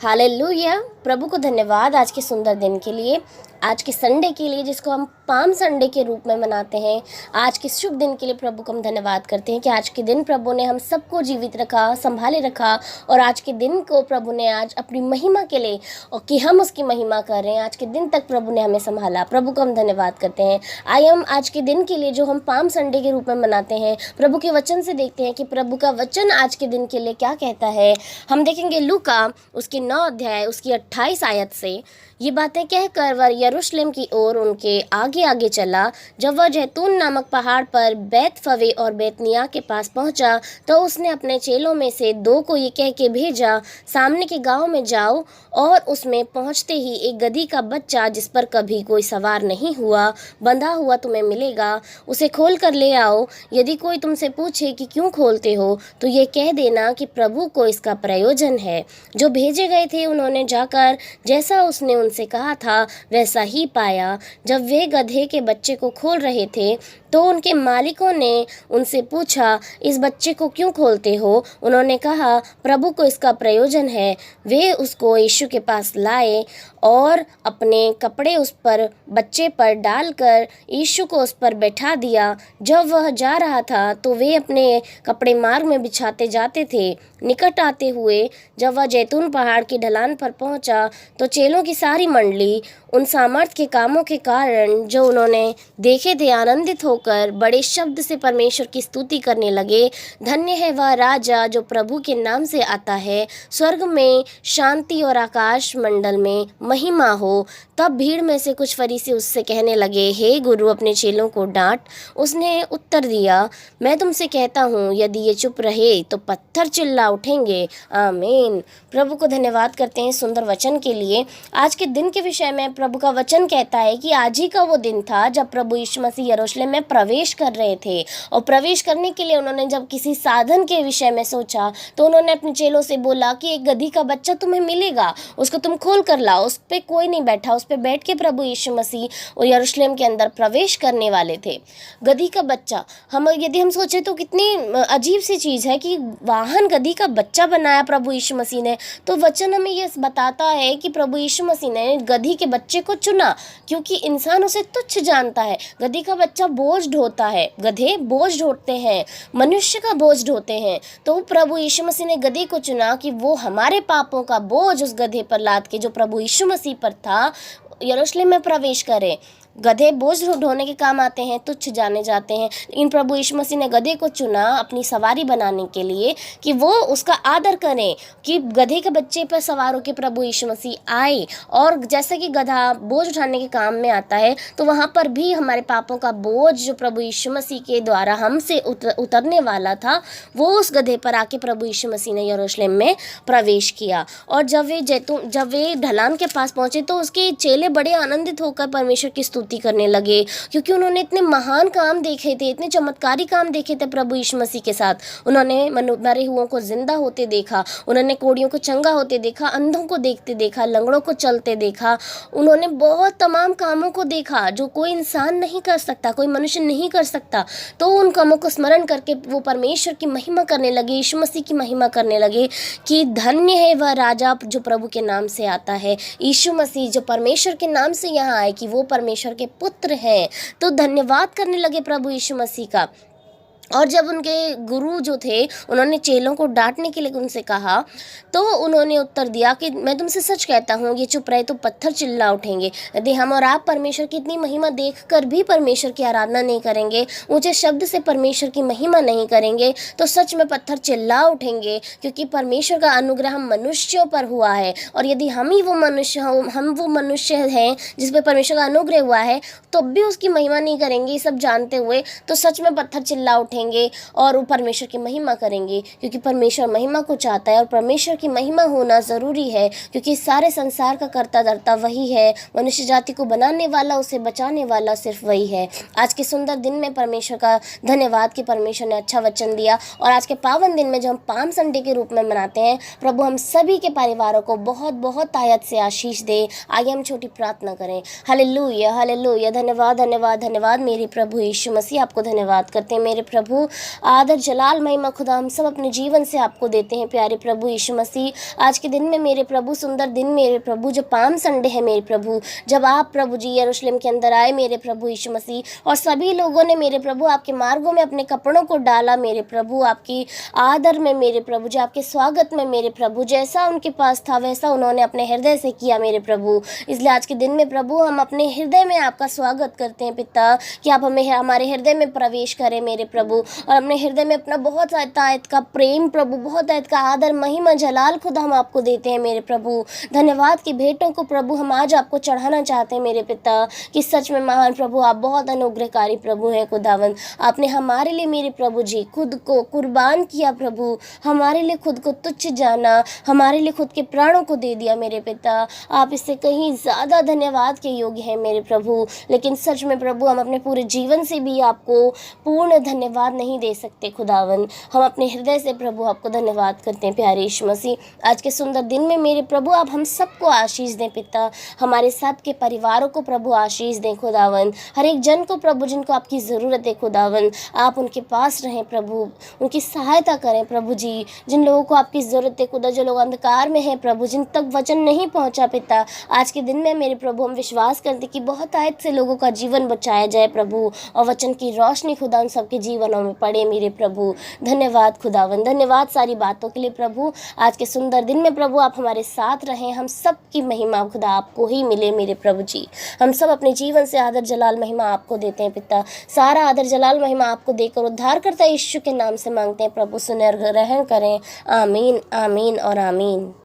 Hallelujah. प्रभु को धन्यवाद आज के सुंदर दिन के लिए, आज के संडे के लिए जिसको हम पाम संडे के रूप में मनाते हैं। आज के शुभ दिन के लिए प्रभु को हम धन्यवाद करते हैं कि आज के दिन प्रभु ने हम सबको जीवित रखा, संभाले रखा, और आज के दिन को प्रभु ने आज अपनी महिमा के लिए और कि हम उसकी महिमा कर रहे हैं। आज के दिन तक प्रभु ने हमें संभाला, प्रभु को हम धन्यवाद करते हैं। आइए हम आज के दिन के लिए जो हम पाम संडे के रूप में मनाते हैं, प्रभु के वचन से देखते हैं कि प्रभु का वचन आज के दिन के लिए क्या कहता है। हम देखेंगे लूका उसकी 9 अध्याय उसकी 28 आयत से। ये बातें कहकर वह यरूशलेम की ओर उनके आगे आगे चला। जब वह जैतून नामक पहाड़ पर बैतफगे और बैतनिय्याह के पास पहुंचा तो उसने अपने चेलों में से 2 को ये कह के भेजा, सामने के गांव में जाओ और उसमें पहुंचते ही एक गदही का बच्चा जिस पर कभी कोई सवार नहीं हुआ बंधा हुआ तुम्हें मिलेगा, उसे खोल कर ले आओ। यदि कोई तुमसे पूछे कि क्यों खोलते हो तो ये कह देना कि प्रभु को इसका प्रयोजन है। जो भेजे गए थे उन्होंने जाकर जैसा उसने उनसे कहा था वैसा ही पाया। जब वे गधे के बच्चे को खोल रहे थे तो उनके मालिकों ने उनसे पूछा, इस बच्चे को क्यों खोलते हो? उन्होंने कहा, प्रभु को इसका प्रयोजन है। वे उसको यीशु के पास लाए और अपने कपड़े उस पर बच्चे पर डालकर यीशु को उस पर बैठा दिया। जब वह जा रहा था तो वे अपने कपड़े मार्ग में बिछाते जाते थे। निकट आते हुए जब वह जैतून पहाड़ की ढलान पर पहुंचा तो चेलों की सारी मंडली उन सामर्थ के कामों के कारण जो उन्होंने देखे थे आनंदित होकर बड़े शब्द से परमेश्वर की स्तुति करने लगे। धन्य है वह राजा जो प्रभु के नाम से आता है, स्वर्ग में शांति और आकाश मंडल में महिमा हो। तब भीड़ में से कुछ फरीसी उससे कहने लगे, हे गुरु, अपने चेलों को डांट। उसने उत्तर दिया, मैं तुमसे कहता हूँ यदि ये चुप रहे तो पत्थर चिल्ला उठेंगे। आमीन। प्रभु को धन्यवाद करते हैं सुंदर वचन के लिए। आज के दिन के विषय में प्रभु का वचन कहता है कि आज ही का वो दिन था जब प्रभु यीशु मसीह यरूशलेम में प्रवेश कर रहे थे, और प्रवेश करने के लिए उन्होंने जब किसी साधन के विषय में सोचा तो उन्होंने अपने चेलों से बोला कि एक गदही का बच्चा तुम्हें मिलेगा, उसको तुम खोल कर लाओ। उस पर कोई नहीं बैठा, उस पर बैठ के प्रभु यीशु मसीह यरूशलेम के अंदर प्रवेश करने वाले थे। गदही का बच्चा, यदि हम सोचे तो कितनी अजीब सी चीज़ है कि वाहन गदही का बच्चा बनाया प्रभु यीशु मसीह ने। तो वचन हमें ये बताता है कि प्रभु यीशु मसीह ने गदही के बच्चे को चुना क्योंकि इंसान उसे तुच्छ जानता है। गदही का बच्चा बोझ ढोता है, गधे बोझ ढोते हैं, मनुष्य का बोझ ढोते हैं। तो प्रभु यीशु मसीह ने गदही को चुना कि वो हमारे पापों का बोझ उस गधे पर लाद के जो प्रभु यीशु मसीह पर था यरूशलेम में प्रवेश करे। गधे बोझ ढोने के काम आते हैं, तुच्छ जाने जाते हैं, लेकिन प्रभु यीशु मसीह ने गधे को चुना अपनी सवारी बनाने के लिए कि वो उसका आदर करें, कि गधे के बच्चे पर सवार होकर प्रभु यीशु मसीह आए। और जैसे कि गधा बोझ उठाने के काम में आता है तो वहाँ पर भी हमारे पापों का बोझ जो प्रभु यीशु मसीह के द्वारा हमसे उतरने वाला था वो उस गधे पर आके प्रभु यीशु मसीह ने यरूशलेम में प्रवेश किया। और जब वे ढलान के पास पहुँचे तो उसके चेले बड़े आनंदित होकर परमेश्वर की स्तुति करने लगे, क्योंकि उन्होंने इतने महान काम देखे थे, इतने चमत्कारी काम देखे थे प्रभु यीशु मसीह के साथ। उन्होंने मरे हुओं को जिंदा होते देखा, उन्होंने कोढ़ियों को चंगा होते देखा, अंधों को देखते देखा, लंगड़ों को चलते देखा। उन्होंने बहुत तमाम कामों को देखा जो कोई इंसान नहीं कर सकता, कोई मनुष्य नहीं कर सकता। तो उन कामों को स्मरण करके वो परमेश्वर की महिमा करने लगे, यीशु मसीह की महिमा करने लगे कि धन्य है वह राजा जो प्रभु के नाम से आता है। यीशु मसीह जो परमेश्वर के नाम से यहाँ आए कि वो परमेश्वर के पुत्र हैं। तो धन्यवाद करने लगे प्रभु यीशु मसीह का। और जब उनके गुरु जो थे उन्होंने चेलों को डांटने के लिए उनसे कहा तो उन्होंने उत्तर दिया कि मैं तुमसे सच कहता हूँ ये चुप रहे तो पत्थर चिल्ला उठेंगे। यदि हम और आप परमेश्वर की इतनी महिमा देखकर भी परमेश्वर की आराधना नहीं करेंगे, ऊंचे शब्द से परमेश्वर की महिमा नहीं करेंगे तो सच में पत्थर चिल्ला उठेंगे, क्योंकि परमेश्वर का अनुग्रह हम मनुष्यों पर हुआ है। और यदि हम ही वो मनुष्य हैं जिस पर परमेश्वर का अनुग्रह हुआ है तो भी उसकी महिमा नहीं करेंगे, ये सब जानते हुए, तो सच में पत्थर चिल्ला उठेंगे और वो परमेश्वर की महिमा करेंगे, क्योंकि परमेश्वर महिमा को चाहता है। और परमेश्वर की महिमा होना ज़रूरी है क्योंकि सारे संसार का कर्ता धर्ता वही है, मनुष्य जाति को बनाने वाला, उसे बचाने वाला सिर्फ वही है। आज के सुंदर दिन में परमेश्वर का धन्यवाद कि परमेश्वर ने अच्छा वचन दिया। और आज के पावन दिन में जो हम पाम संडे के रूप में मनाते हैं, प्रभु हम सभी के परिवारों को बहुत बहुत आयत से आशीष दे। आइए हम छोटी प्रार्थना करें। Hallelujah, hallelujah. धन्यवाद, धन्यवाद, धन्यवाद मेरे प्रभु यीशु मसीह, आपको धन्यवाद करते हैं मेरे प्रभु। प्रभु। आदर जलाल महिमा खुदा हम सब अपने जीवन से आपको देते हैं प्यारे प्रभु यीशु मसीह। आज के दिन में मेरे प्रभु, सुंदर दिन मेरे प्रभु, जो पाम संडे है मेरे प्रभु, जब आप प्रभु जी यरूशलेम के अंदर आए मेरे प्रभु यीशु मसीह, और सभी लोगों ने मेरे प्रभु आपके मार्गों में अपने कपड़ों को डाला मेरे प्रभु, आपकी आदर में मेरे प्रभु जी, आपके स्वागत में मेरे प्रभु, जैसा उनके पास था वैसा उन्होंने अपने हृदय से किया मेरे प्रभु। इसलिए आज के दिन में प्रभु हम अपने हृदय में आपका स्वागत करते हैं पिता, कि आप हमें हमारे हृदय में प्रवेश करें मेरे प्रभु, और अपने हृदय में अपना बहुत आयत का प्रेम प्रभु, बहुत आयत का आदर महिमा जलाल खुदा हम आपको देते हैं मेरे प्रभु। धन्यवाद की भेंटों को प्रभु हम आज आपको चढ़ाना चाहते हैं मेरे पिता, कि सच में महान प्रभु आप बहुत अनुग्रहकारी प्रभु हैं खुदावन। आपने हमारे लिए मेरे प्रभु जी खुद को कुर्बान किया प्रभु, हमारे लिए खुद को तुच्छ जाना, हमारे लिए खुद के प्राणों को दे दिया मेरे पिता। आप इससे कहीं ज़्यादा धन्यवाद के योग्य हैं मेरे प्रभु, लेकिन सच में प्रभु हम अपने पूरे जीवन से भी आपको पूर्ण धन्यवाद नहीं दे सकते खुदावन। हम अपने हृदय से प्रभु आपको धन्यवाद करते हैं प्यारे यीशु मसीह। आज के सुंदर दिन में मेरे प्रभु आप हम सबको आशीष दें पिता, हमारे सबके परिवारों को प्रभु आशीष दें खुदावन। हर एक जन को प्रभु जिनको आपकी ज़रूरत है खुदावन, आप उनके पास रहें प्रभु, उनकी सहायता करें प्रभु जी। जिन लोगों को आपकी ज़रूरत है खुदा, जो लोग अंधकार में हैं प्रभु, जिन तक वचन नहीं पहुंचा पिता, आज के दिन में मेरे प्रभु हम विश्वास करते कि बहुत आयत से लोगों का जीवन बचाया जाए प्रभु, और वचन की रोशनी खुदा उन सबके जीवनों में पड़े मेरे प्रभु। धन्यवाद खुदावन, धन्यवाद सारी बातों के लिए प्रभु। आज के सुंदर दिन में प्रभु आप हमारे साथ रहें, हम सब की महिमा खुदा आपको ही मिले मेरे प्रभु जी। हम सब अपने जीवन से आदर जलाल महिमा आपको देते हैं पिता, सारा आदर जलाल महिमा आपको देकर उद्धार करता यीशु के नाम से मांगते हैं प्रभु, सुने और ग्रहण करें। आमीन, आमीन और आमीन।